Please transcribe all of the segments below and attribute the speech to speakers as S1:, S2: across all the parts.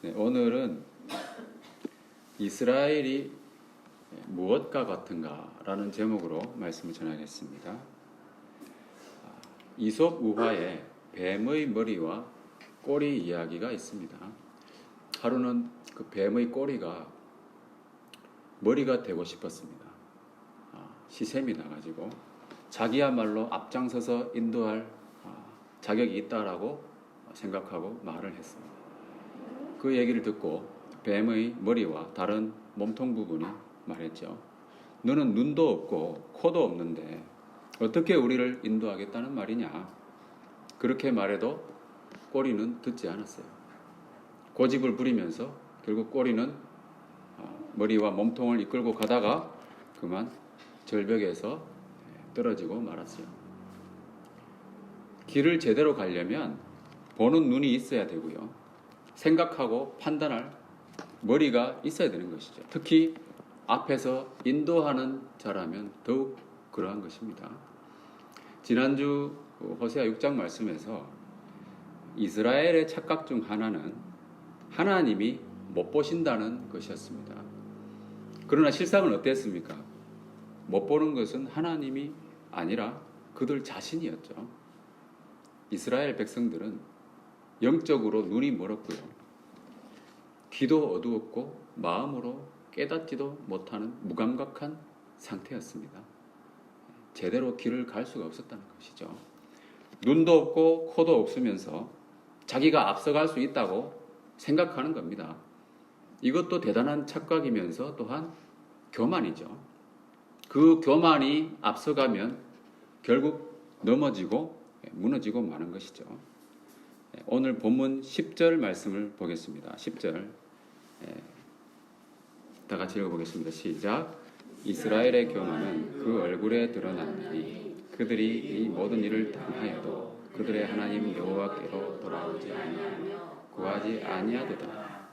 S1: 네, 오늘은 이스라엘이 무엇과 같은가라는 제목으로 말씀을 전하겠습니다. 이솝 우화에 뱀의 머리와 꼬리 이야기가 있습니다. 하루는 그 뱀의 꼬리가 머리가 되고 싶었습니다. 시샘이 나가지고 자기야말로 앞장서서 인도할 자격이 있다라고 생각하고 말을 했습니다. 그 얘기를 듣고 뱀의 머리와 다른 몸통 부분이 말했죠. 너는 눈도 없고 코도 없는데 어떻게 우리를 인도하겠다는 말이냐. 그렇게 말해도 꼬리는 듣지 않았어요. 고집을 부리면서 결국 꼬리는 머리와 몸통을 이끌고 가다가 그만 절벽에서 떨어지고 말았어요. 길을 제대로 가려면 보는 눈이 있어야 되고요. 생각하고 판단할 머리가 있어야 되는 것이죠. 특히 앞에서 인도하는 자라면 더욱 그러한 것입니다. 지난주 호세아 6장 말씀에서 이스라엘의 착각 중 하나는 하나님이 못 보신다는 것이었습니다. 그러나 실상은 어땠습니까? 못 보는 것은 하나님이 아니라 그들 자신이었죠. 이스라엘 백성들은 영적으로 눈이 멀었고요. 귀도 어두웠고 마음으로 깨닫지도 못하는 무감각한 상태였습니다. 제대로 길을 갈 수가 없었다는 것이죠. 눈도 없고 코도 없으면서 자기가 앞서갈 수 있다고 생각하는 겁니다. 이것도 대단한 착각이면서 또한 교만이죠. 그 교만이 앞서가면 결국 넘어지고 무너지고 마는 것이죠. 오늘 본문 10절 말씀을 보겠습니다. 10절 다 같이 읽어보겠습니다. 시작. 이스라엘의 교만은 그 얼굴에 드러났으니 그들이 이 모든 일을 당하여도 그들의 하나님 여호와께로 돌아오지 아니하며 구하지 아니하도다.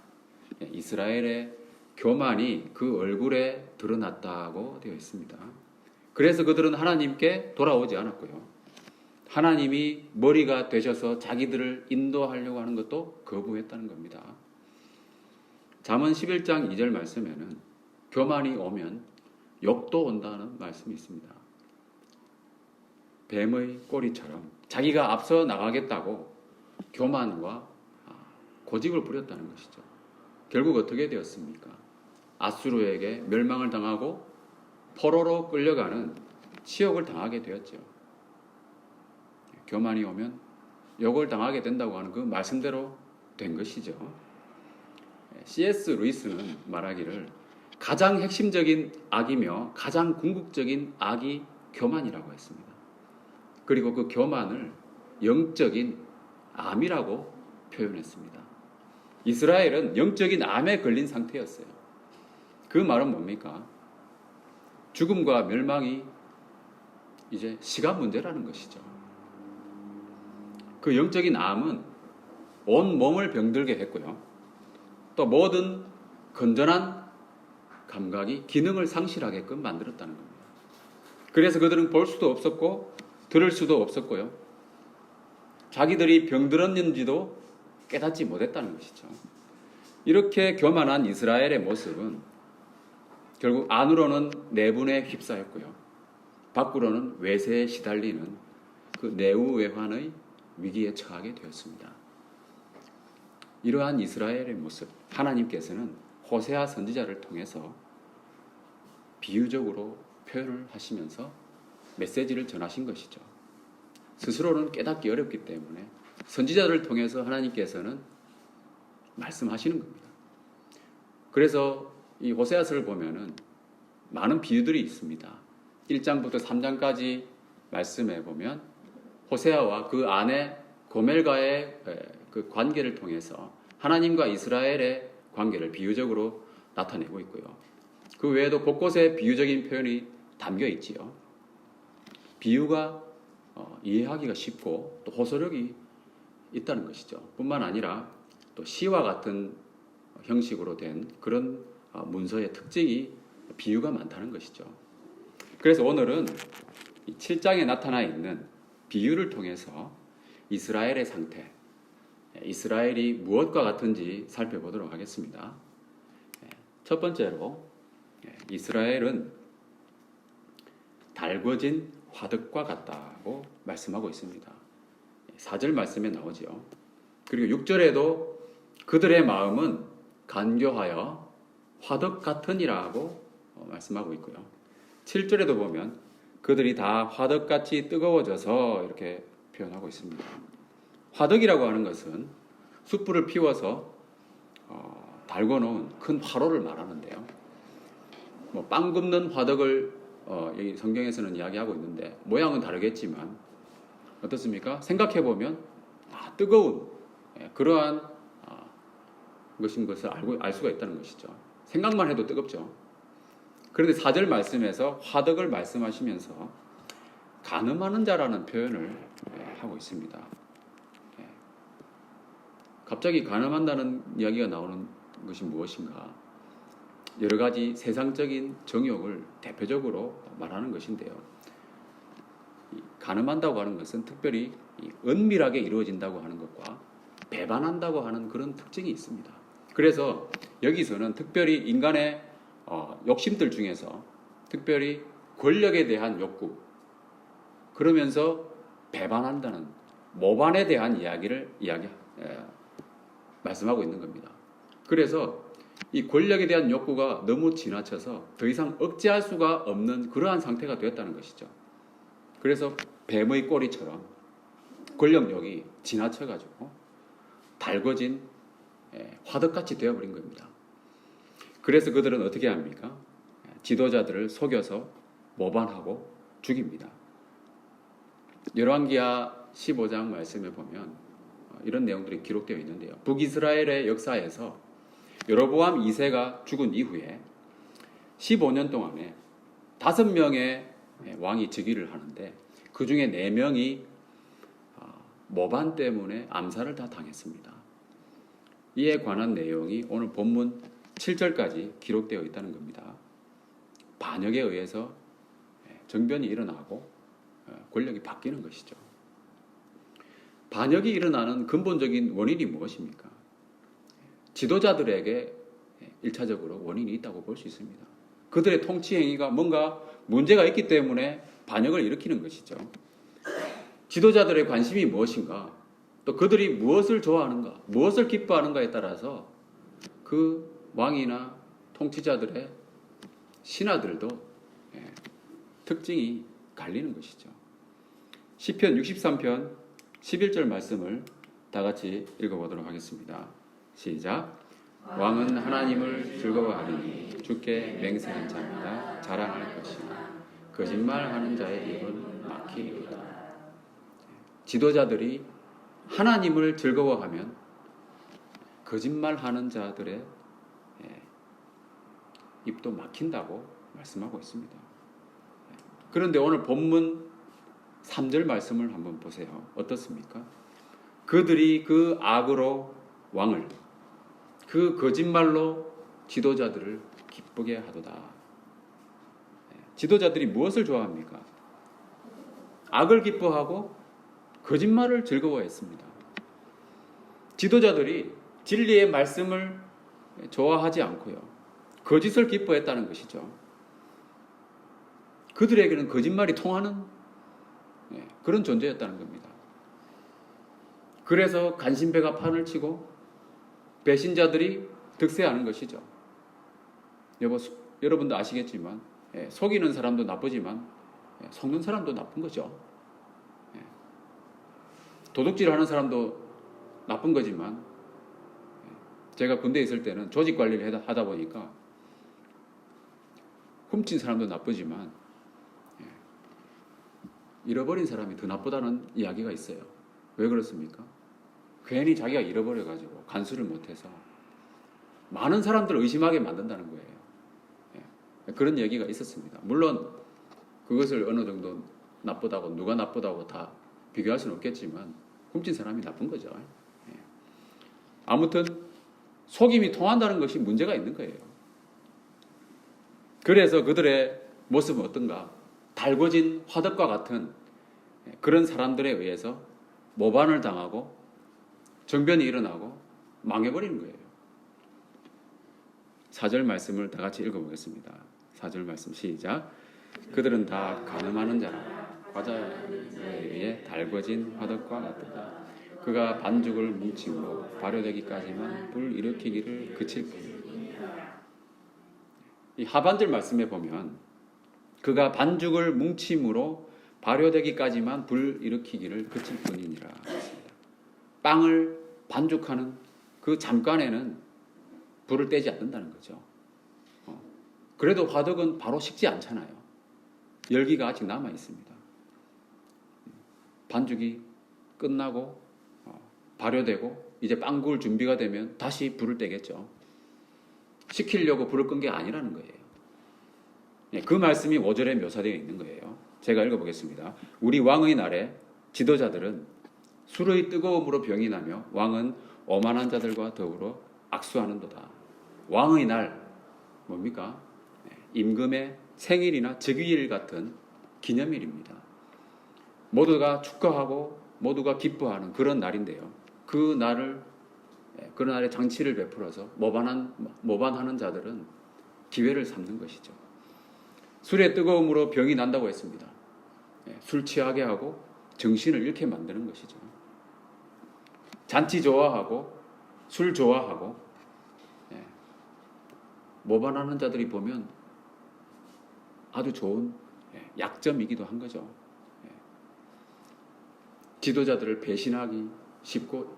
S1: 이스라엘의 교만이 그 얼굴에 드러났다고 되어 있습니다. 그래서 그들은 하나님께 돌아오지 않았고요. 하나님이 머리가 되셔서 자기들을 인도하려고 하는 것도 거부했다는 겁니다. 잠언 11장 2절 말씀에는 교만이 오면 욕도 온다는 말씀이 있습니다. 뱀의 꼬리처럼 자기가 앞서 나가겠다고 교만과 고집을 부렸다는 것이죠. 결국 어떻게 되었습니까? 아수르에게 멸망을 당하고 포로로 끌려가는 치욕을 당하게 되었죠. 교만이 오면 욕을 당하게 된다고 하는 그 말씀대로 된 것이죠. C.S. 루이스는 말하기를 가장 핵심적인 악이며 가장 궁극적인 악이 교만이라고 했습니다. 그리고 그 교만을 영적인 암이라고 표현했습니다. 이스라엘은 영적인 암에 걸린 상태였어요. 그 말은 뭡니까? 죽음과 멸망이 이제 시간 문제라는 것이죠. 그 영적인 암은 온 몸을 병들게 했고요. 또 모든 건전한 감각이 기능을 상실하게끔 만들었다는 겁니다. 그래서 그들은 볼 수도 없었고 들을 수도 없었고요. 자기들이 병들었는지도 깨닫지 못했다는 것이죠. 이렇게 교만한 이스라엘의 모습은 결국 안으로는 내분에 휩싸였고요. 밖으로는 외세에 시달리는 그 내우외환의 위기에 처하게 되었습니다. 이러한 이스라엘의 모습, 하나님께서는 호세아 선지자를 통해서 비유적으로 표현을 하시면서 메시지를 전하신 것이죠. 스스로는 깨닫기 어렵기 때문에 선지자를 통해서 하나님께서는 말씀하시는 겁니다. 그래서 이 호세아서를 보면은 많은 비유들이 있습니다. 1장부터 3장까지 말씀해 보면 호세아와 그 아내 고멜과의 그 관계를 통해서 하나님과 이스라엘의 관계를 비유적으로 나타내고 있고요. 그 외에도 곳곳에 비유적인 표현이 담겨 있지요. 비유가 이해하기가 쉽고 또 호소력이 있다는 것이죠. 뿐만 아니라 또 시와 같은 형식으로 된 그런 문서의 특징이 비유가 많다는 것이죠. 그래서 오늘은 7장에 나타나 있는 비유를 통해서 이스라엘의 상태, 이스라엘이 무엇과 같은지 살펴보도록 하겠습니다. 첫 번째로 이스라엘은 달궈진 화덕과 같다고 말씀하고 있습니다. 4절 말씀에 나오죠. 그리고 6절에도 그들의 마음은 간교하여 화덕 같으니라고 말씀하고 있고요. 7절에도 보면 그들이 다 화덕같이 뜨거워져서 이렇게 표현하고 있습니다. 화덕이라고 하는 것은 숯불을 피워서 달궈놓은 큰 화로를 말하는데요. 빵 굽는 화덕을 여기 성경에서는 이야기하고 있는데 모양은 다르겠지만 어떻습니까? 생각해보면 뜨거운 그러한 것인 것을 알 수가 있다는 것이죠. 생각만 해도 뜨겁죠. 그런데 4절 말씀에서 화덕을 말씀하시면서 간음하는 자라는 표현을 하고 있습니다. 갑자기 간음한다는 이야기가 나오는 것이 무엇인가? 여러 가지 세상적인 정욕을 대표적으로 말하는 것인데요. 간음한다고 하는 것은 특별히 은밀하게 이루어진다고 하는 것과 배반한다고 하는 그런 특징이 있습니다. 그래서 여기서는 특별히 인간의 욕심들 중에서 특별히 권력에 대한 욕구, 그러면서 배반한다는 모반에 대한 이야기를 말씀하고 있는 겁니다. 그래서 이 권력에 대한 욕구가 너무 지나쳐서 더 이상 억제할 수가 없는 그러한 상태가 되었다는 것이죠. 그래서 뱀의 꼬리처럼 권력욕이 지나쳐가지고 달궈진 화덕같이 되어버린 겁니다. 그래서 그들은 어떻게 합니까? 지도자들을 속여서 모반하고 죽입니다. 열왕기하 15장 말씀에 보면 이런 내용들이 기록되어 있는데요. 북이스라엘의 역사에서 여로보암 2세가 죽은 이후에 15년 동안에 5명의 왕이 즉위를 하는데 그 중에 4명이 모반 때문에 암살을 다 당했습니다. 이에 관한 내용이 오늘 본문 7절까지 기록되어 있다는 겁니다. 반역에 의해서 정변이 일어나고 권력이 바뀌는 것이죠. 반역이 일어나는 근본적인 원인이 무엇입니까? 지도자들에게 1차적으로 원인이 있다고 볼 수 있습니다. 그들의 통치 행위가 뭔가 문제가 있기 때문에 반역을 일으키는 것이죠. 지도자들의 관심이 무엇인가, 또 그들이 무엇을 좋아하는가, 무엇을 기뻐하는가에 따라서 그 왕이나 통치자들의 신하들도 특징이 갈리는 것이죠. 시편 63편 11절 말씀을 다 같이 읽어보도록 하겠습니다. 시작. 왕은 하나님을 즐거워하리니 주께 맹세한 자마다 자랑할 것이나 거짓말하는 자의 입은 막히리로다. 지도자들이 하나님을 즐거워하면 거짓말하는 자들의 입도 막힌다고 말씀하고 있습니다. 그런데 오늘 본문 3절 말씀을 한번 보세요. 어떻습니까? 그들이 그 악으로 왕을, 그 거짓말로 지도자들을 기쁘게 하도다. 지도자들이 무엇을 좋아합니까? 악을 기뻐하고 거짓말을 즐거워했습니다. 지도자들이 진리의 말씀을 좋아하지 않고요, 거짓을 기뻐했다는 것이죠. 그들에게는 거짓말이 통하는 그런 존재였다는 겁니다. 그래서 간신배가 판을 치고 배신자들이 득세하는 것이죠. 여러분도 아시겠지만 속이는 사람도 나쁘지만 속는 사람도 나쁜 거죠. 도둑질하는 사람도 나쁜 거지만 제가 군대에 있을 때는 조직 관리를 하다 보니까 훔친 사람도 나쁘지만 잃어버린 사람이 더 나쁘다는 이야기가 있어요. 왜 그렇습니까? 괜히 자기가 잃어버려가지고 간수를 못해서 많은 사람들을 의심하게 만든다는 거예요. 그런 얘기가 있었습니다. 물론 그것을 어느 정도 나쁘다고, 누가 나쁘다고 다 비교할 수는 없겠지만 훔친 사람이 나쁜 거죠. 아무튼 속임이 통한다는 것이 문제가 있는 거예요. 그래서 그들의 모습은 어떤가? 달궈진 화덕과 같은 그런 사람들에 의해서 모반을 당하고 정변이 일어나고 망해버리는 거예요. 4절 말씀을 다 같이 읽어보겠습니다. 4절 말씀 시작. 그들은 다 간음하는 자라 과자에 의해 달궈진 화덕과 같도다. 그가 반죽을 뭉침으로 발효되기까지만 불 일으키기를 그칠 뿐이다. 이 하반절 말씀에 보면 그가 반죽을 뭉침으로 발효되기까지만 불 일으키기를 그칠 뿐이니라 했습니다. 빵을 반죽하는 그 잠깐에는 불을 떼지 않는다는 거죠. 그래도 화덕은 바로 식지 않잖아요. 열기가 아직 남아 있습니다. 반죽이 끝나고 발효되고 이제 빵 구울 준비가 되면 다시 불을 떼겠죠. 식히려고 불을 끈 게 아니라는 거예요. 그 말씀이 5절에 묘사되어 있는 거예요. 제가 읽어보겠습니다. 우리 왕의 날에 지도자들은 술의 뜨거움으로 병이 나며 왕은 오만한 자들과 더불어 악수하는도다. 왕의 날 뭡니까? 임금의 생일이나 즉위일 같은 기념일입니다. 모두가 축하하고 모두가 기뻐하는 그런 날인데요. 그 날에 장치를 베풀어서 모반하는 자들은 기회를 삼는 것이죠. 술의 뜨거움으로 병이 난다고 했습니다. 술 취하게 하고 정신을 잃게 만드는 것이죠. 잔치 좋아하고 술 좋아하고 모반하는 자들이 보면 아주 좋은 약점이기도 한 거죠. 지도자들을 배신하기 쉽고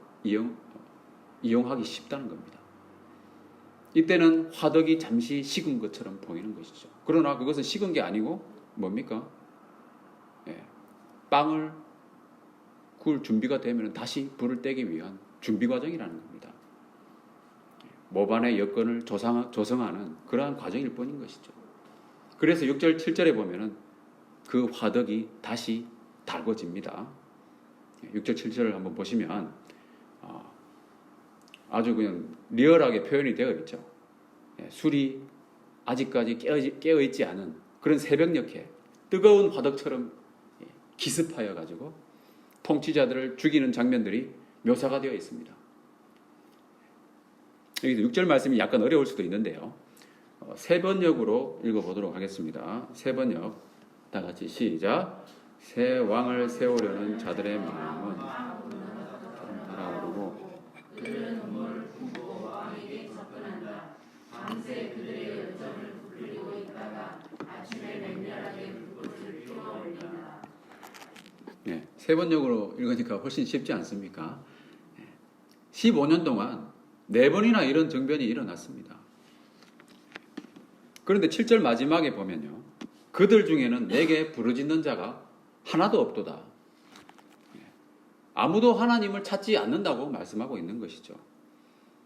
S1: 이용하기 쉽다는 겁니다. 이때는 화덕이 잠시 식은 것처럼 보이는 것이죠. 그러나 그것은 식은 게 아니고 뭡니까? 빵을 구울 준비가 되면 다시 불을 떼기 위한 준비 과정이라는 겁니다. 모반의 여건을 조성하는 그러한 과정일 뿐인 것이죠. 그래서 6절, 7절에 보면은 그 화덕이 다시 달궈집니다. 6절, 7절을 한번 보시면 아주 그냥 리얼하게 표현이 되어 있죠. 술이 아직까지 깨어있지 않은 그런 새벽녘에 뜨거운 화덕처럼 기습하여 가지고 통치자들을 죽이는 장면들이 묘사가 되어 있습니다. 여기서 6절 말씀이 약간 어려울 수도 있는데요. 세 번역으로 읽어보도록 하겠습니다. 세 번역 다 같이 시작. 새 왕을 세우려는 자들의 마음은 달아오르고 밤새 그들의 열정을 부풀리고 있다가 아침에 맹렬하게 불꽃을 피워올린다. 세 번역으로 읽으니까 훨씬 쉽지 않습니까? 15년 동안 4번이나 이런 정변이 일어났습니다. 그런데 7절 마지막에 보면요. 그들 중에는 내게 부르짖는 자가 하나도 없도다. 아무도 하나님을 찾지 않는다고 말씀하고 있는 것이죠.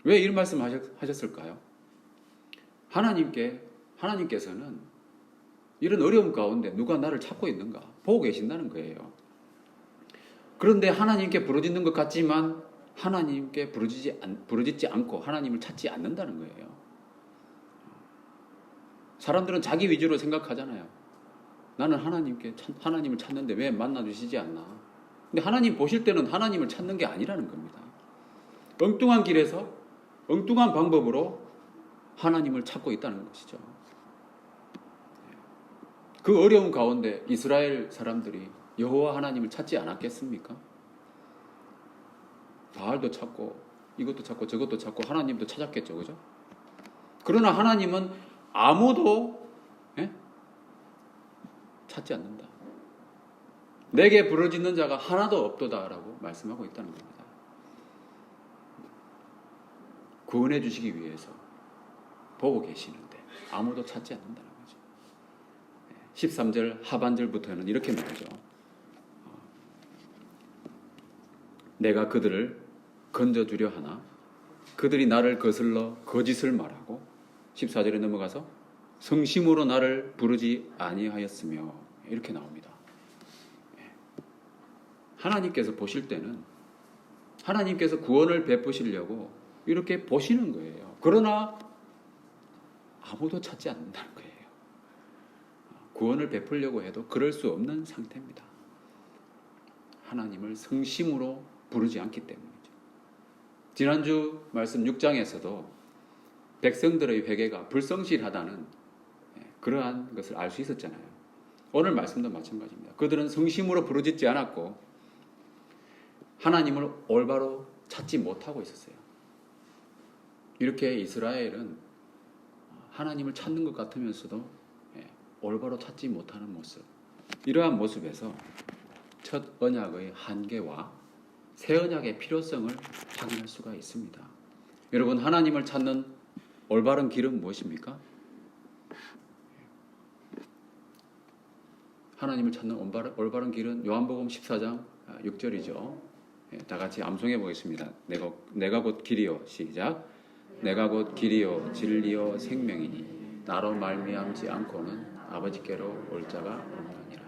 S1: 왜 이런 말씀을 하셨을까요? 하나님께서는 이런 어려움 가운데 누가 나를 찾고 있는가 보고 계신다는 거예요. 그런데 하나님께 부르짖는 것 같지만 하나님께 부르짖지 않고 하나님을 찾지 않는다는 거예요. 사람들은 자기 위주로 생각하잖아요. 나는 하나님을 찾는데 왜 만나주시지 않나. 근데 하나님 보실 때는 하나님을 찾는 게 아니라는 겁니다. 엉뚱한 길에서 엉뚱한 방법으로 하나님을 찾고 있다는 것이죠. 그 어려운 가운데 이스라엘 사람들이 여호와 하나님을 찾지 않았겠습니까? 바알도 찾고 이것도 찾고 저것도 찾고 하나님도 찾았겠죠. 그죠? 그러나 하나님은 아무도 찾지 않는다. 내게 부르짖는 자가 하나도 없도다라고 말씀하고 있다는 겁니다. 구원해 주시기 위해서 보고 계시는데 아무도 찾지 않는다는 거죠. 13절 하반절부터는 이렇게 나오죠. 내가 그들을 건져주려 하나 그들이 나를 거슬러 거짓을 말하고 14절에 넘어가서 성심으로 나를 부르지 아니하였으며 이렇게 나옵니다. 하나님께서 보실 때는 하나님께서 구원을 베푸시려고 이렇게 보시는 거예요. 그러나 아무도 찾지 않는다는 거예요. 구원을 베풀려고 해도 그럴 수 없는 상태입니다. 하나님을 성심으로 부르지 않기 때문이죠. 지난주 말씀 6장에서도 백성들의 회개가 불성실하다는 그러한 것을 알 수 있었잖아요. 오늘 말씀도 마찬가지입니다. 그들은 성심으로 부르짖지 않았고 하나님을 올바로 찾지 못하고 있었어요. 이렇게 이스라엘은 하나님을 찾는 것 같으면서도 올바로 찾지 못하는 모습, 이러한 모습에서 첫 언약의 한계와 새 언약의 필요성을 확인할 수가 있습니다. 여러분, 하나님을 찾는 올바른 길은 무엇입니까? 하나님을 찾는 올바른 길은 요한복음 14장 6절이죠. 다 같이 암송해 보겠습니다. 내가 곧 길이요. 시작. 내가 곧 길이요 진리요 생명이니 나로 말미암지 않고는 아버지께로 올 자가 없느니라.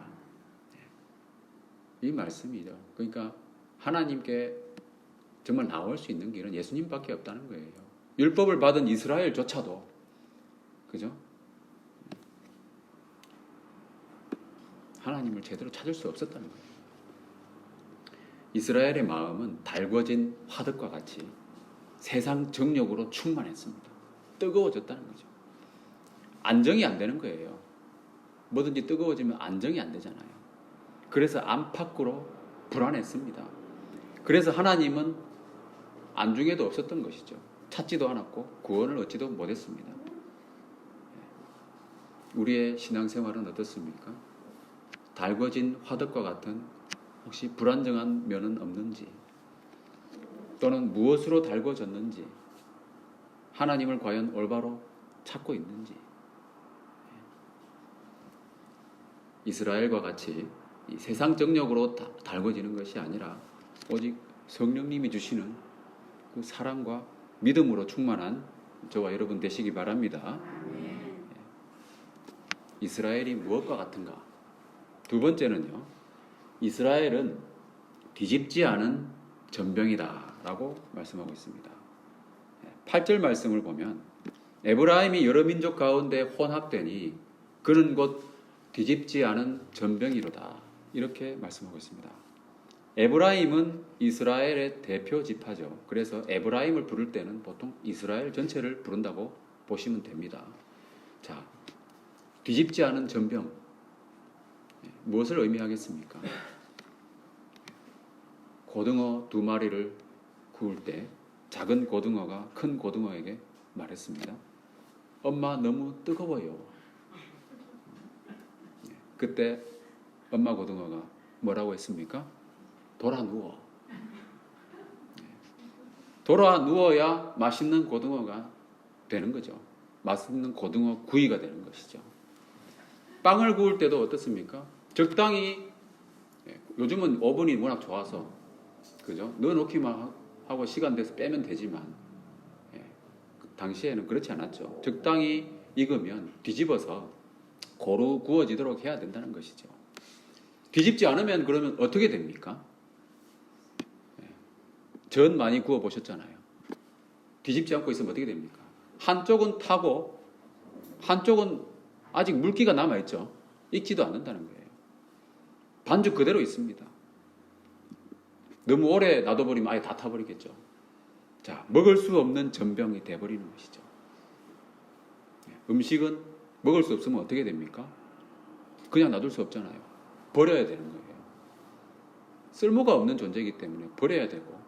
S1: 이 말씀이죠. 그러니까 하나님께 정말 나올 수 있는 길은 예수님밖에 없다는 거예요. 율법을 받은 이스라엘조차도, 그죠? 하나님을 제대로 찾을 수 없었다는 거예요. 이스라엘의 마음은 달궈진 화덕과 같이 세상 정욕으로 충만했습니다. 뜨거워졌다는 거죠. 안정이 안 되는 거예요. 뭐든지 뜨거워지면 안정이 안 되잖아요. 그래서 안팎으로 불안했습니다. 그래서 하나님은 안중에도 없었던 것이죠. 찾지도 않았고 구원을 얻지도 못했습니다. 우리의 신앙생활은 어떻습니까? 달궈진 화덕과 같은 혹시 불안정한 면은 없는지, 또는 무엇으로 달궈졌는지, 하나님을 과연 올바로 찾고 있는지. 이스라엘과 같이 이 세상 정욕으로 달궈지는 것이 아니라 오직 성령님이 주시는 그 사랑과 믿음으로 충만한 저와 여러분 되시기 바랍니다. 이스라엘이 무엇과 같은가? 두 번째는요, 이스라엘은 뒤집지 않은 전병이다 라고 말씀하고 있습니다. 8절 말씀을 보면 에브라임이 여러 민족 가운데 혼합되니 그는 곧 뒤집지 않은 전병이로다, 이렇게 말씀하고 있습니다. 에브라임은 이스라엘의 대표 지파죠. 그래서 에브라임을 부를 때는 보통 이스라엘 전체를 부른다고 보시면 됩니다. 자, 뒤집지 않은 전병, 무엇을 의미하겠습니까? 고등어 2마리를 구울 때 작은 고등어가 큰 고등어에게 말했습니다. 엄마, 너무 뜨거워요. 그때 엄마 고등어가 뭐라고 했습니까? 돌아 누워. 돌아 누워야 맛있는 고등어가 되는 거죠. 맛있는 고등어 구이가 되는 것이죠. 빵을 구울 때도 어떻습니까? 적당히, 요즘은 오븐이 워낙 좋아서, 그죠? 넣어놓기만 하고 시간 돼서 빼면 되지만, 당시에는 그렇지 않았죠. 적당히 익으면 뒤집어서 고루 구워지도록 해야 된다는 것이죠. 뒤집지 않으면 그러면 어떻게 됩니까? 전 많이 구워 보셨잖아요. 뒤집지 않고 있으면 어떻게 됩니까? 한쪽은 타고 한쪽은 아직 물기가 남아있죠. 익지도 않는다는 거예요. 반죽 그대로 있습니다. 너무 오래 놔둬버리면 아예 다 타버리겠죠. 자, 먹을 수 없는 전병이 돼버리는 것이죠. 음식은 먹을 수 없으면 어떻게 됩니까? 그냥 놔둘 수 없잖아요. 버려야 되는 거예요. 쓸모가 없는 존재이기 때문에 버려야 되고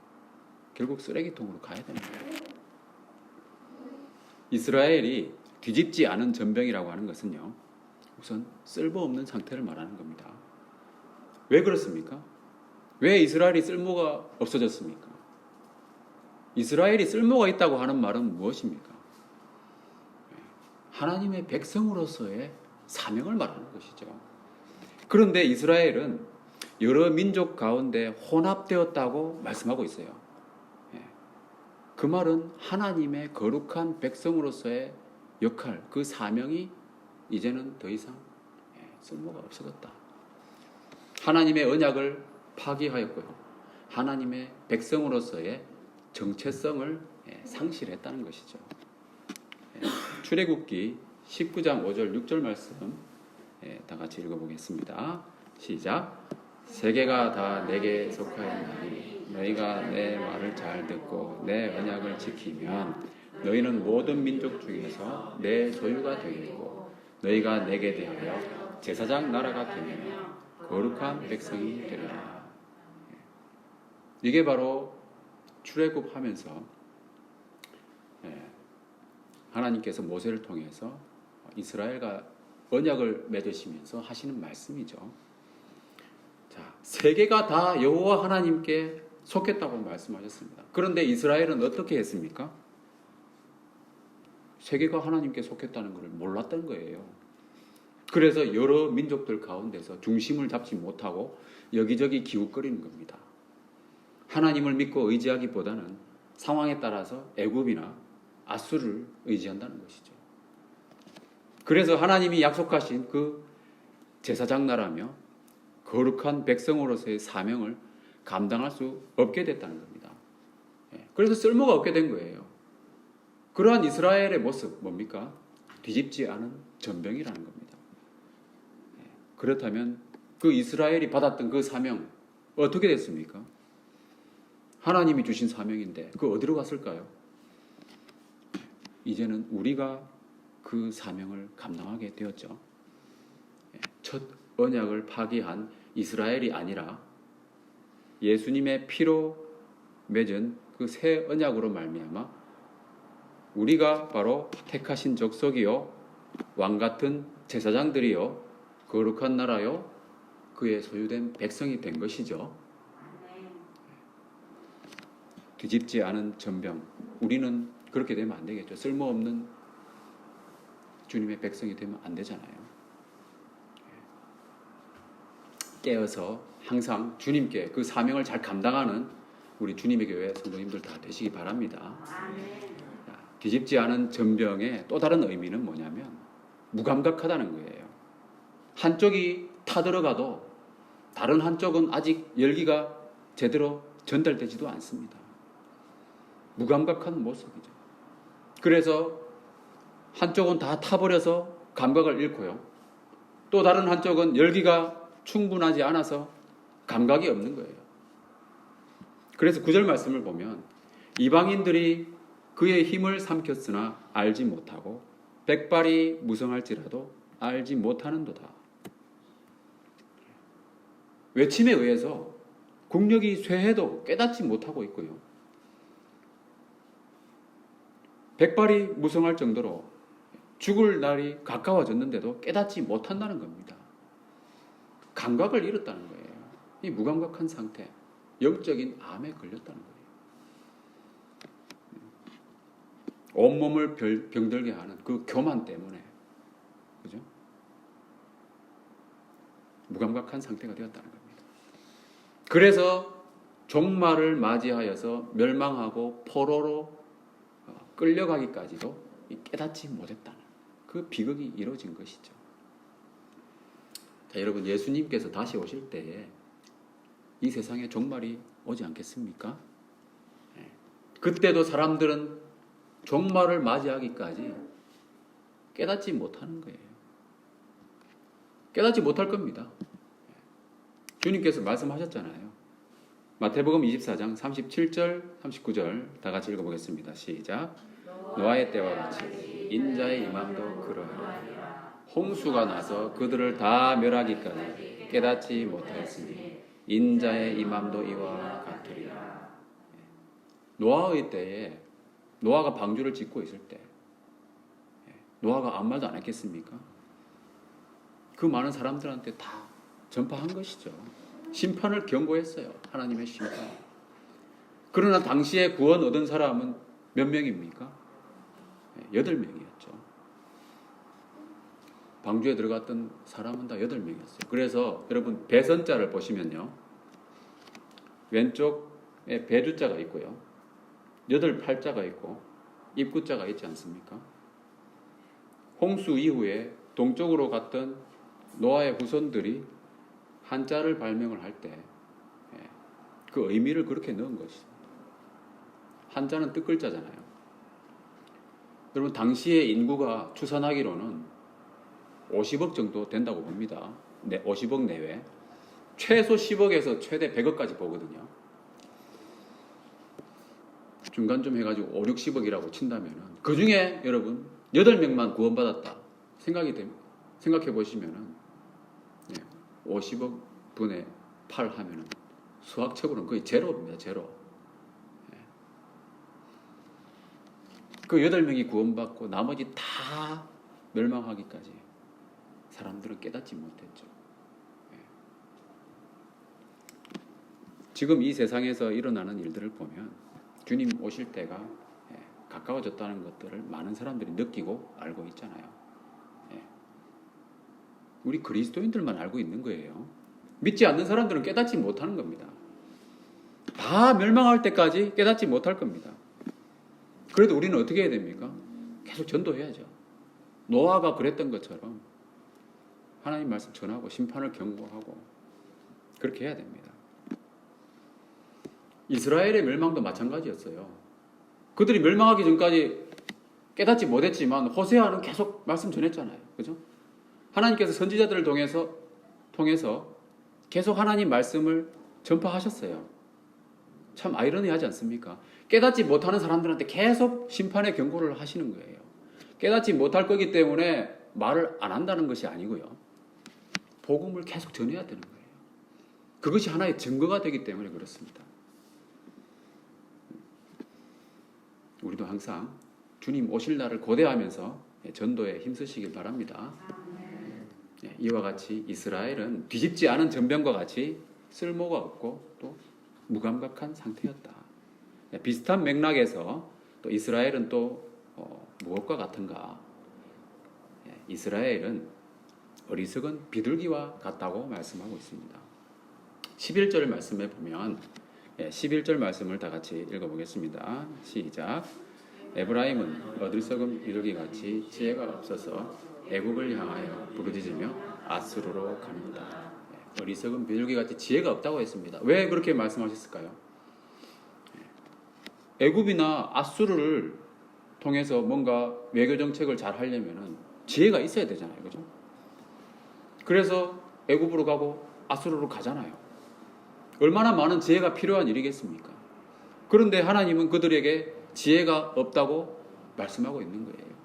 S1: 결국 쓰레기통으로 가야 되는 거예요. 이스라엘이 뒤집지 않은 전병이라고 하는 것은요, 우선 쓸모없는 상태를 말하는 겁니다. 왜 그렇습니까? 왜 이스라엘이 쓸모가 없어졌습니까? 이스라엘이 쓸모가 있다고 하는 말은 무엇입니까? 하나님의 백성으로서의 사명을 말하는 것이죠. 그런데 이스라엘은 여러 민족 가운데 혼합되었다고 말씀하고 있어요. 그 말은 하나님의 거룩한 백성으로서의 역할, 그 사명이 이제는 더 이상 쓸모가 없어졌다. 하나님의 언약을 파기하였고요. 하나님의 백성으로서의 정체성을 상실했다는 것이죠. 출애굽기 19장 5절 6절 말씀 다 같이 읽어보겠습니다. 시작. 세계가 다 내게 속하였나니 너희가 내 말을 잘 듣고 내 언약을 지키면 너희는 모든 민족 중에서 내 소유가 되겠고 너희가 내게 대하여 제사장 나라가 되며 거룩한 백성이 되리라. 이게 바로 출애굽하면서 하나님께서 모세를 통해서 이스라엘과 언약을 맺으시면서 하시는 말씀이죠. 자, 세계가 다 여호와 하나님께 속했다고 말씀하셨습니다. 그런데 이스라엘은 어떻게 했습니까? 세계가 하나님께 속했다는 것을 몰랐던 거예요. 그래서 여러 민족들 가운데서 중심을 잡지 못하고 여기저기 기웃거리는 겁니다. 하나님을 믿고 의지하기보다는 상황에 따라서 애굽이나 아수를 의지한다는 것이죠. 그래서 하나님이 약속하신 그 제사장 나라며 거룩한 백성으로서의 사명을 감당할 수 없게 됐다는 겁니다. 그래서 쓸모가 없게 된 거예요. 그러한 이스라엘의 모습 뭡니까? 뒤집지 않은 전병이라는 겁니다. 그렇다면 그 이스라엘이 받았던 그 사명 어떻게 됐습니까? 하나님이 주신 사명인데 그 어디로 갔을까요? 이제는 우리가 그 사명을 감당하게 되었죠. 첫 언약을 파기한 이스라엘이 아니라 예수님의 피로 맺은 그 새 언약으로 말미암아 우리가 바로 택하신 족속이요 왕 같은 제사장들이요 거룩한 나라요 그의 소유된 백성이 된 것이죠. 뒤집지 않은 전병. 우리는 그렇게 되면 안 되겠죠. 쓸모없는 주님의 백성이 되면 안 되잖아요. 깨어서 항상 주님께 그 사명을 잘 감당하는 우리 주님의 교회 성도님들 다 되시기 바랍니다. 뒤집지 않은 전병의 또 다른 의미는 뭐냐면 무감각하다는 거예요. 한쪽이 타들어가도 다른 한쪽은 아직 열기가 제대로 전달되지도 않습니다. 무감각한 모습이죠. 그래서 한쪽은 다 타버려서 감각을 잃고요. 또 다른 한쪽은 열기가 충분하지 않아서 감각이 없는 거예요. 그래서 9절 말씀을 보면 이방인들이 그의 힘을 삼켰으나 알지 못하고 백발이 무성할지라도 알지 못하는도다. 외침에 의해서 국력이 쇠해도 깨닫지 못하고 있고요. 백발이 무성할 정도로 죽을 날이 가까워졌는데도 깨닫지 못한다는 겁니다. 감각을 잃었다는 거예요. 이 무감각한 상태, 영적인 암에 걸렸다는 거예요. 온몸을 병들게 하는 그 교만 때문에, 그죠? 무감각한 상태가 되었다는 겁니다. 그래서 종말을 맞이하여서 멸망하고 포로로 끌려가기까지도 깨닫지 못했다는 그 비극이 이루어진 것이죠. 자, 여러분, 예수님께서 다시 오실 때에 이 세상에 종말이 오지 않겠습니까? 그때도 사람들은 종말을 맞이하기까지 깨닫지 못하는 거예요. 깨닫지 못할 겁니다. 주님께서 말씀하셨잖아요. 마태복음 24장 37절, 39절 다 같이 읽어보겠습니다. 시작. 노아의 때와 같이 인자의 임함도 그러하리라. 홍수가 나서 그들을 다 멸하기까지 깨닫지 못하였으니 인자의 임함도 이와 같으리라. 노아의 때에 노아가 방주를 짓고 있을 때 노아가 아무 말도 안 했겠습니까? 그 많은 사람들한테 다 전파한 것이죠. 심판을 경고했어요. 하나님의 심판. 그러나 당시에 구원 얻은 사람은 몇 명입니까? 8명이었죠. 방주에 들어갔던 사람은 다 8명이었어요. 그래서 여러분 배선자를 보시면요. 왼쪽에 배두자가 있고요. 8팔자가 있고 입구자가 있지 않습니까? 홍수 이후에 동쪽으로 갔던 노아의 후손들이 한자를 발명을 할 때 그 의미를 그렇게 넣은 것이죠. 한자는 뜻글자잖아요. 여러분 당시의 인구가 추산하기로는 50억 정도 된다고 봅니다. 50억 내외. 최소 10억에서 최대 100억까지 보거든요. 중간 좀 해가지고 5, 60억이라고 친다면은 그 중에 여러분 8명만 구원받았다 생각해 보시면은 50억 분의 8 하면은 수학적으로는 거의 제로입니다. 제로. 그 8명이 구원받고 나머지 다 멸망하기까지 사람들은 깨닫지 못했죠. 지금 이 세상에서 일어나는 일들을 보면 주님 오실 때가 가까워졌다는 것들을 많은 사람들이 느끼고 알고 있잖아요. 우리 그리스도인들만 알고 있는 거예요. 믿지 않는 사람들은 깨닫지 못하는 겁니다. 다 멸망할 때까지 깨닫지 못할 겁니다. 그래도 우리는 어떻게 해야 됩니까? 계속 전도해야죠. 노아가 그랬던 것처럼 하나님 말씀 전하고 심판을 경고하고 그렇게 해야 됩니다. 이스라엘의 멸망도 마찬가지였어요. 그들이 멸망하기 전까지 깨닫지 못했지만 호세아는 계속 말씀 전했잖아요. 그죠? 하나님께서 선지자들을 통해서 계속 하나님 말씀을 전파하셨어요. 참 아이러니하지 않습니까? 깨닫지 못하는 사람들한테 계속 심판의 경고를 하시는 거예요. 깨닫지 못할 거기 때문에 말을 안 한다는 것이 아니고요. 복음을 계속 전해야 되는 거예요. 그것이 하나의 증거가 되기 때문에 그렇습니다. 우리도 항상 주님 오실 날을 고대하면서 전도에 힘쓰시길 바랍니다. 이와 같이 이스라엘은 뒤집지 않은 전병과 같이 쓸모가 없고 또 무감각한 상태였다. 비슷한 맥락에서 또 이스라엘은 또 무엇과 같은가? 이스라엘은 어리석은 비둘기와 같다고 말씀하고 있습니다. 11절 말씀에 보면 11절 말씀을 다 같이 읽어보겠습니다. 시작. 에브라임은 어리석은 비둘기같이 지혜가 없어서 애굽을 향하여 부르짖으며 아수르로 갑니다. 어리석은 비둘기같이 지혜가 없다고 했습니다. 왜 그렇게 말씀하셨을까요? 애굽이나 아수르를 통해서 뭔가 외교 정책을 잘 하려면 지혜가 있어야 되잖아요. 그죠? 그래서 애굽으로 가고 아수르로 가잖아요. 얼마나 많은 지혜가 필요한 일이겠습니까? 그런데 하나님은 그들에게 지혜가 없다고 말씀하고 있는 거예요.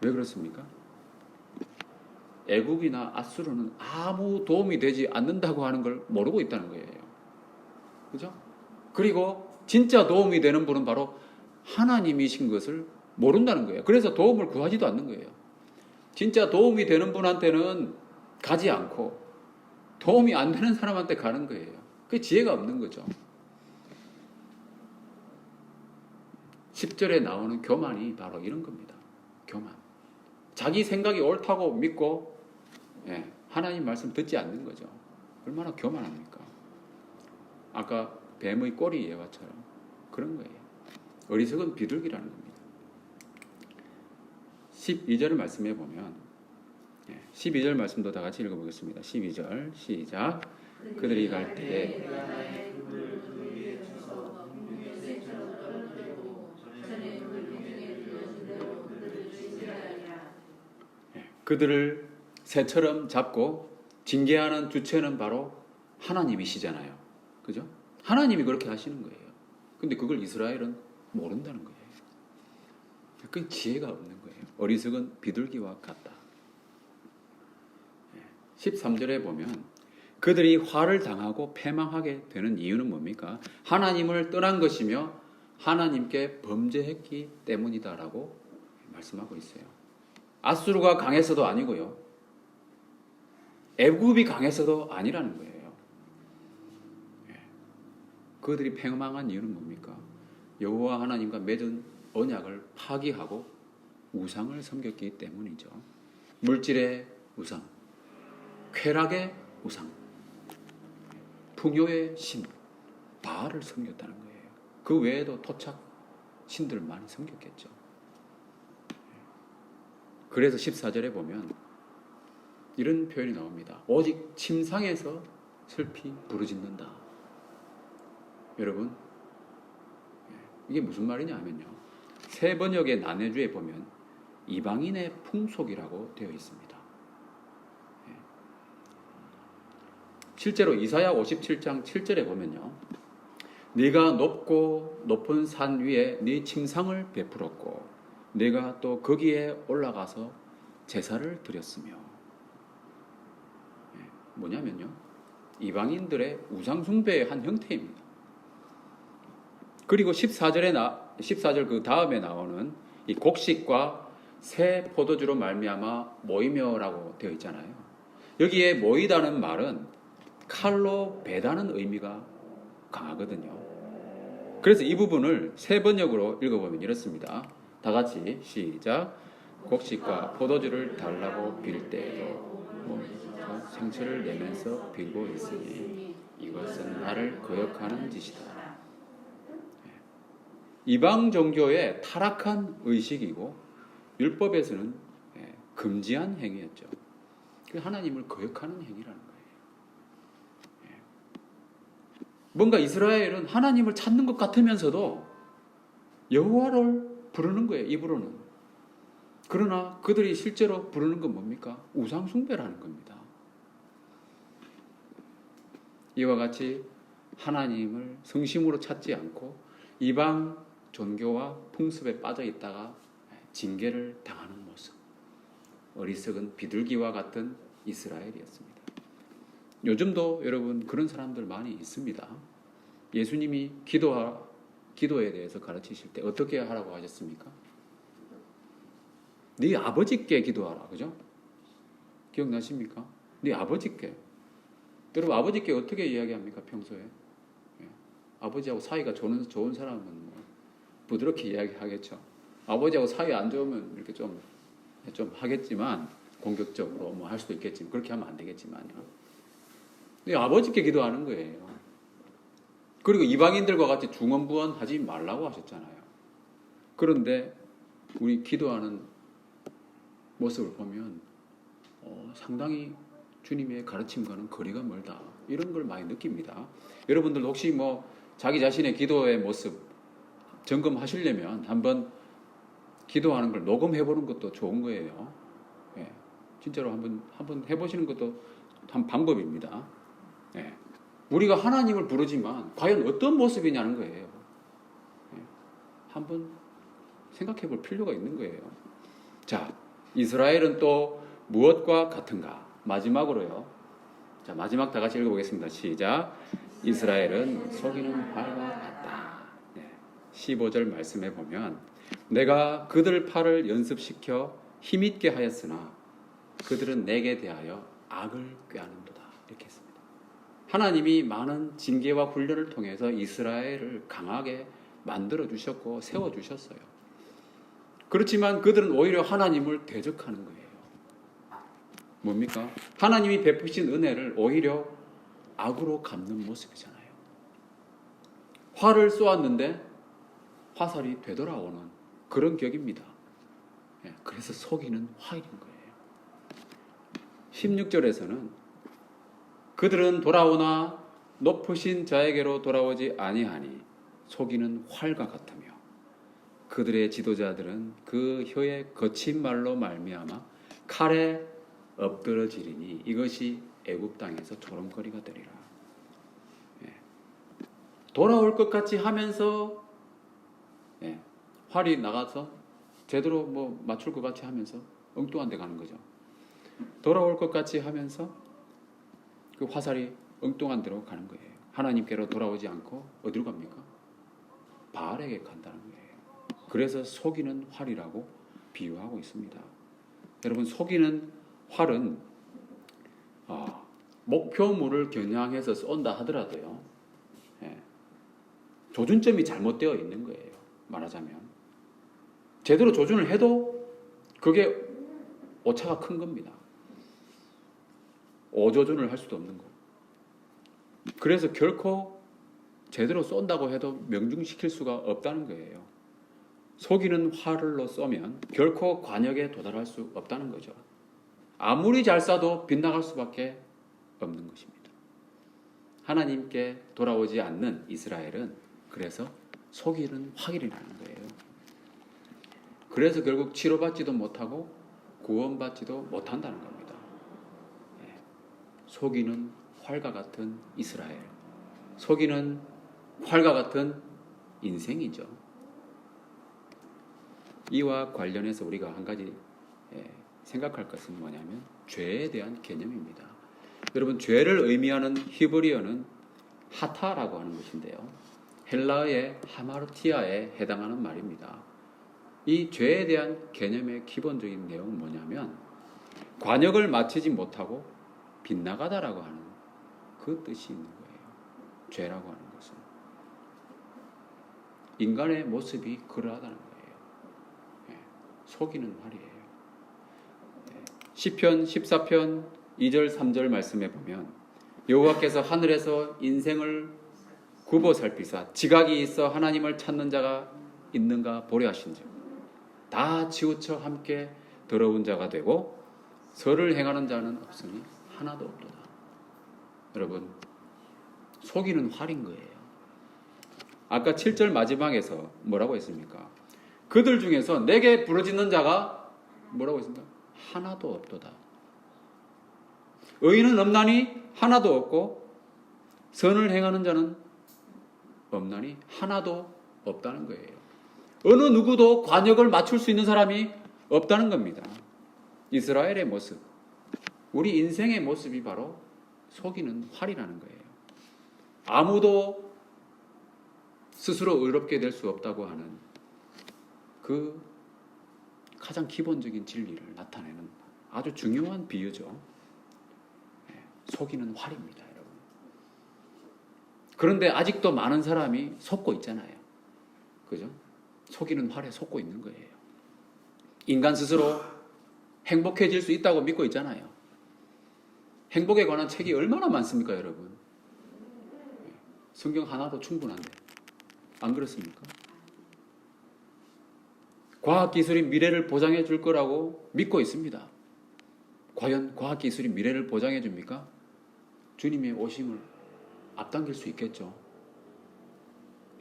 S1: 왜 그렇습니까? 애굽이나 아수르는 아무 도움이 되지 않는다고 하는 걸 모르고 있다는 거예요. 그죠? 그리고 진짜 도움이 되는 분은 바로 하나님이신 것을 모른다는 거예요. 그래서 도움을 구하지도 않는 거예요. 진짜 도움이 되는 분한테는 가지 않고 도움이 안 되는 사람한테 가는 거예요. 그게 지혜가 없는 거죠. 10절에 나오는 교만이 바로 이런 겁니다. 교만. 자기 생각이 옳다고 믿고 하나님 말씀 듣지 않는 거죠. 얼마나 교만합니까? 아까 뱀의 꼬리 예화처럼 그런 거예요. 어리석은 비둘기라는 겁니다. 12절 말씀해 보면 12절 말씀도 다 같이 읽어보겠습니다. 12절 시작. 그들이 갈 때 그들을 새처럼 잡고 징계하는 주체는 바로 하나님이시잖아요. 그죠? 하나님이 그렇게 하시는 거예요. 근데 그걸 이스라엘은 모른다는 거예요. 그 지혜가 없는 거예요. 어리석은 비둘기와 같다. 13절에 보면 그들이 화를 당하고 패망하게 되는 이유는 뭡니까? 하나님을 떠난 것이며 하나님께 범죄했기 때문이다라고 말씀하고 있어요. 아수르가 강해서도 아니고요. 애굽이 강해서도 아니라는 거예요. 그들이 패망한 이유는 뭡니까? 여호와 하나님과 맺은 언약을 파기하고 우상을 섬겼기 때문이죠. 물질의 우상, 쾌락의 우상, 풍요의 신, 바알을 섬겼다는 거예요. 그 외에도 토착 신들을 많이 섬겼겠죠. 그래서 14절에 보면 이런 표현이 나옵니다. 오직 침상에서 슬피 부르짖는다. 여러분, 이게 무슨 말이냐 하면요. 새 번역의 난해주에 보면 이방인의 풍속이라고 되어 있습니다. 실제로 이사야 57장 7절에 보면요. 네가 높고 높은 산 위에 네 침상을 베풀었고 네가 또 거기에 올라가서 제사를 드렸으며. 뭐냐면요, 이방인들의 우상 숭배의 한 형태입니다. 그리고 14절 그 다음에 나오는 이 곡식과 새 포도주로 말미암아 모이며라고 되어 있잖아요. 여기에 모이다는 말은 칼로 베다는 의미가 강하거든요. 그래서 이 부분을 세 번역으로 읽어보면 이렇습니다. 다 같이 시작. 곡식과 포도주를 달라고 빌 때에도 몸에서 상처를 내면서 빌고 있으니 이것은 나를 거역하는 짓이다. 이방 종교의 타락한 의식이고 율법에서는 금지한 행위였죠. 하나님을 거역하는 행위라는 거예요. 뭔가 이스라엘은 하나님을 찾는 것 같으면서도 여호와를 부르는 거예요, 입으로는. 그러나 그들이 실제로 부르는 건 뭡니까? 우상 숭배라는 겁니다. 이와 같이 하나님을 성심으로 찾지 않고 이방 종교와 풍습에 빠져 있다가 징계를 당하는 모습. 어리석은 비둘기와 같은 이스라엘이었습니다. 요즘도 여러분 그런 사람들 많이 있습니다. 예수님이 기도에 대해서 가르치실 때 어떻게 하라고 하셨습니까? 네 아버지께 기도하라. 그죠? 기억나십니까? 네 아버지께. 여러분 아버지께 어떻게 이야기합니까? 평소에? 아버지하고 사이가 좋은 사람은 뭐 부드럽게 이야기하겠죠. 아버지하고 사이 안 좋으면 이렇게 좀 하겠지만 공격적으로 뭐 할 수도 있겠지만 그렇게 하면 안 되겠지만요. 네 아버지께 기도하는 거예요. 그리고 이방인들과 같이 중언부언하지 말라고 하셨잖아요. 그런데 우리 기도하는 모습을 보면 상당히 주님의 가르침과는 거리가 멀다. 이런 걸 많이 느낍니다. 여러분들 혹시 뭐 자기 자신의 기도의 모습 점검하시려면 한번 기도하는 걸 녹음해보는 것도 좋은 거예요. 예, 진짜로 한번 해보시는 것도 한 방법입니다. 예, 우리가 하나님을 부르지만 과연 어떤 모습이냐는 거예요. 예, 한번 생각해 볼 필요가 있는 거예요. 자, 이스라엘은 또 무엇과 같은가? 마지막으로요. 자, 마지막 다 같이 읽어보겠습니다. 시작. 이스라엘은 속이는 활과 같다. 15절 말씀해 보면 내가 그들 팔을 연습시켜 힘있게 하였으나 그들은 내게 대하여 악을 꾀하는도다. 이렇게 했습니다. 하나님이 많은 징계와 훈련을 통해서 이스라엘을 강하게 만들어 주셨고 세워 주셨어요. 그렇지만 그들은 오히려 하나님을 대적하는 거예요. 뭡니까? 하나님이 베푸신 은혜를 오히려 악으로 갚는 모습이잖아요. 활을 쏘았는데 화살이 되돌아오는 그런 격입니다. 그래서 속이는 활인 거예요. 16절에서는 그들은 돌아오나 높으신 자에게로 돌아오지 아니하니 속이는 활과 같으며 그들의 지도자들은 그 혀의 거친 말로 말미암아 칼에 엎드러지리니 이것이 애굽 땅에서 조롱거리가 되리라. 돌아올 것 같이 하면서 활이 나가서 제대로 뭐 맞출 것 같이 하면서 엉뚱한 데 가는 거죠. 돌아올 것 같이 하면서 그 화살이 엉뚱한 데로 가는 거예요. 하나님께로 돌아오지 않고 어디로 갑니까? 바알에게 간다는 거예요. 그래서 속이는 활이라고 비유하고 있습니다. 여러분 속이는 활은 목표물을 겨냥해서 쏜다 하더라도요. 조준점이 잘못되어 있는 거예요. 말하자면 제대로 조준을 해도 그게 오차가 큰 겁니다. 오조준을 할 수도 없는 거. 그래서 결코 제대로 쏜다고 해도 명중시킬 수가 없다는 거예요. 속이는 활로 쏘면 결코 관역에 도달할 수 없다는 거죠. 아무리 잘 쏴도 빗나갈 수밖에 없는 것입니다. 하나님께 돌아오지 않는 이스라엘은 그래서 속이는 활이라는 거예요. 그래서 결국 치료받지도 못하고 구원받지도 못한다는 겁니다. 속이는 활과 같은 이스라엘, 속이는 활과 같은 인생이죠. 이와 관련해서 우리가 한 가지 생각할 것은 뭐냐면 죄에 대한 개념입니다. 여러분, 죄를 의미하는 히브리어는 하타라고 하는 것인데요. 헬라어의 하마르티아에 해당하는 말입니다. 이 죄에 대한 개념의 기본적인 내용은 뭐냐면 관역을 마치지 못하고 빗나가다라고 하는 그 뜻이 있는 거예요. 죄라고 하는 것은 인간의 모습이 그러하다는 거예요. 속이는 말이에요. 시편 14편 2절 3절 말씀에 보면 여호와께서 하늘에서 인생을 굽어 살피사 지각이 있어 하나님을 찾는 자가 있는가 보려 하신즉 다 치우쳐 함께 더러운 자가 되고 선을 행하는 자는 없으니 하나도 없도다. 여러분, 속이는 활인 거예요. 아까 7절 마지막에서 뭐라고 했습니까? 그들 중에서 내게 부르짖는 자가 뭐라고 했습니까? 하나도 없도다. 의인은 없나니 하나도 없고 선을 행하는 자는 없나니 하나도 없다는 거예요. 어느 누구도 관역을 맞출 수 있는 사람이 없다는 겁니다. 이스라엘의 모습, 우리 인생의 모습이 바로 속이는 활이라는 거예요. 아무도 스스로 의롭게 될 수 없다고 하는 그 가장 기본적인 진리를 나타내는 아주 중요한 비유죠. 속이는 활입니다, 여러분. 그런데 아직도 많은 사람이 속고 있잖아요. 그죠? 속이는 활에 속고 있는 거예요. 인간 스스로 행복해질 수 있다고 믿고 있잖아요. 행복에 관한 책이 얼마나 많습니까, 여러분? 성경 하나도 충분한데. 안 그렇습니까? 과학기술이 미래를 보장해 줄 거라고 믿고 있습니다. 과연 과학기술이 미래를 보장해 줍니까? 주님의 오심을 앞당길 수 있겠죠.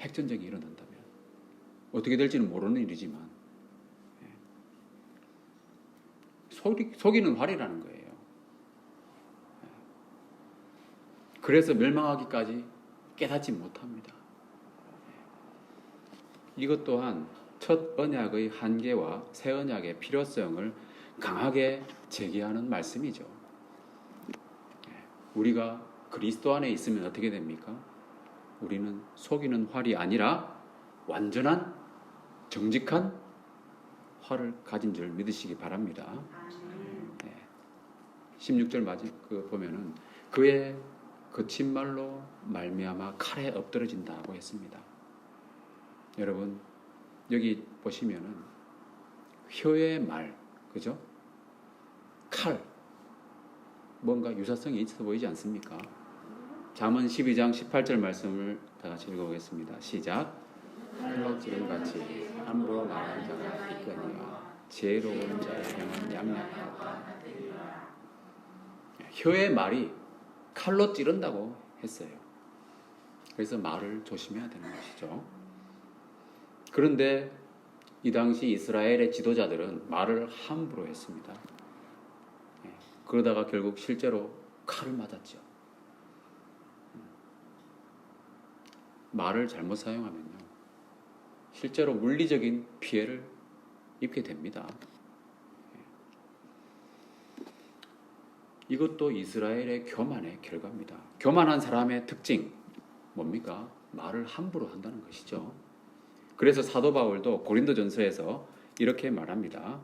S1: 핵전쟁이 일어난다면. 어떻게 될지는 모르는 일이지만 속이는 활이라는 거예요. 그래서 멸망하기까지 깨닫지 못합니다. 이것 또한 첫 언약의 한계와 새 언약의 필요성을 강하게 제기하는 말씀이죠. 우리가 그리스도 안에 있으면 어떻게 됩니까? 우리는 속이는 활이 아니라 완전한 정직한 활을 가진 줄 믿으시기 바랍니다. 16절 마지 보면은 그의 거친 말로 말미암아 칼에 엎드러진다고 했습니다. 여러분, 여기 보시면은 혀의 말, 그죠? 칼, 뭔가 유사성이 있어 보이지 않습니까? 잠언 12장 18절 말씀을 다 같이 읽어보겠습니다. 시작. 칼로 찌른 같이 함부로 말하는 자가 있거니와 지혜로운 자의 형은 양약하다. 혀의 말이 칼로 찌른다고 했어요. 그래서 말을 조심해야 되는 것이죠. 그런데 이 당시 이스라엘의 지도자들은 말을 함부로 했습니다. 그러다가 결국 실제로 칼을 맞았죠. 말을 잘못 사용하면요, 실제로 물리적인 피해를 입게 됩니다. 이것도 이스라엘의 교만의 결과입니다. 교만한 사람의 특징 뭡니까? 말을 함부로 한다는 것이죠. 그래서 사도 바울도 고린도전서에서 이렇게 말합니다.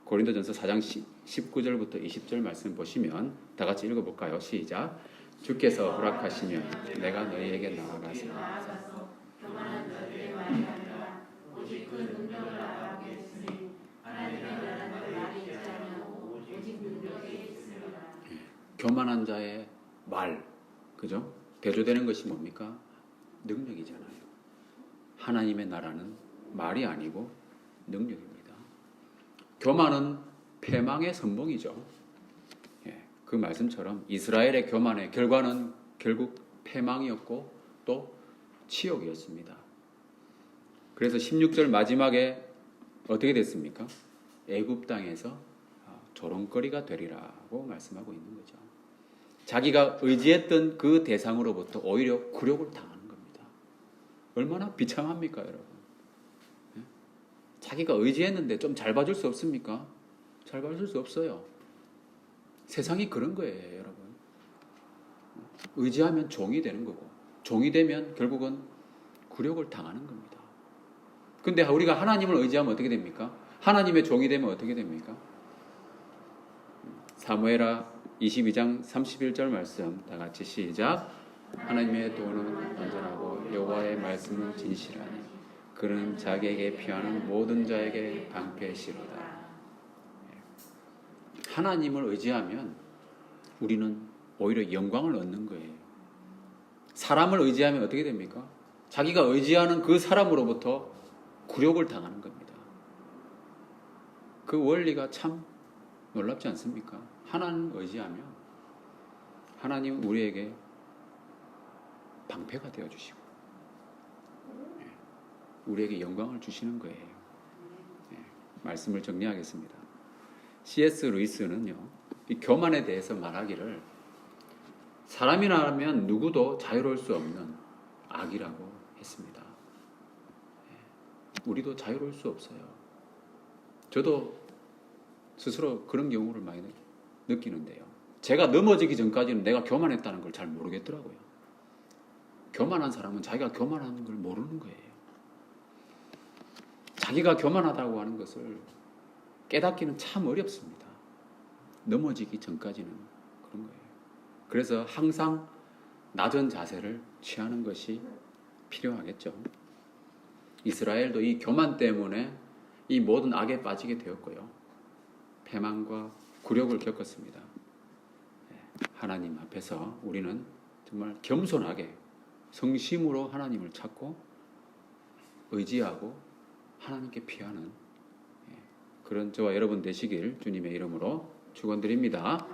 S1: 고린도전서 4장 19절부터 20절 말씀 보시면 다 같이 읽어볼까요? 시작. 주께서 허락하시면 내가 너희에게 나아가서 교만한 너희의 말이 아니라 오직 그 능력을 알아보겠으니 하나님의 나라는 말이 있지 않고 오직 능력이 있습니다. 교만한 자의 말, 그죠? 대조되는 것이 뭡니까? 능력이잖아요. 하나님의 나라는 말이 아니고 능력입니다. 교만은 패망의 선봉이죠. 그 말씀처럼 이스라엘의 교만의 결과는 결국 패망이었고 또 치욕이었습니다. 그래서 16절 마지막에 어떻게 됐습니까? 애굽 땅에서 조롱거리가 되리라고 말씀하고 있는 거죠. 자기가 의지했던 그 대상으로부터 오히려 굴욕을 당하는 겁니다. 얼마나 비참합니까, 여러분? 예? 자기가 의지했는데 좀 잘 봐줄 수 없습니까? 잘 봐줄 수 없어요. 세상이 그런 거예요, 여러분. 의지하면 종이 되는 거고, 종이 되면 결국은 굴욕을 당하는 겁니다. 근데 우리가 하나님을 의지하면 어떻게 됩니까? 하나님의 종이 되면 어떻게 됩니까? 사무엘하 22장 31절 말씀 다 같이 시작. 하나님의 도는 안전하고 여호와의 말씀은 진실하니 그는 자기에게 피하는 모든 자에게 방패시로다. 하나님을 의지하면 우리는 오히려 영광을 얻는 거예요. 사람을 의지하면 어떻게 됩니까? 자기가 의지하는 그 사람으로부터 굴욕을 당하는 겁니다. 그 원리가 참 놀랍지 않습니까? 하나님을 의지하면 하나님은 우리에게 방패가 되어주시고 우리에게 영광을 주시는 거예요. 말씀을 정리하겠습니다. C.S. 루이스는요, 이 교만에 대해서 말하기를 사람이라면 누구도 자유로울 수 없는 악이라고 했습니다. 우리도 자유로울 수 없어요. 저도 스스로 그런 경우를 많이 느끼는데요. 제가 넘어지기 전까지는 내가 교만했다는 걸 잘 모르겠더라고요. 교만한 사람은 자기가 교만하는 걸 모르는 거예요. 자기가 교만하다고 하는 것을 깨닫기는 참 어렵습니다. 넘어지기 전까지는 그런 거예요. 그래서 항상 낮은 자세를 취하는 것이 필요하겠죠. 이스라엘도 이 교만 때문에 이 모든 악에 빠지게 되었고요. 패망과 굴욕을 겪었습니다. 하나님 앞에서 우리는 정말 겸손하게 성심으로 하나님을 찾고 의지하고 하나님께 피하는 그런 저와 여러분 되시길 주님의 이름으로 축원드립니다.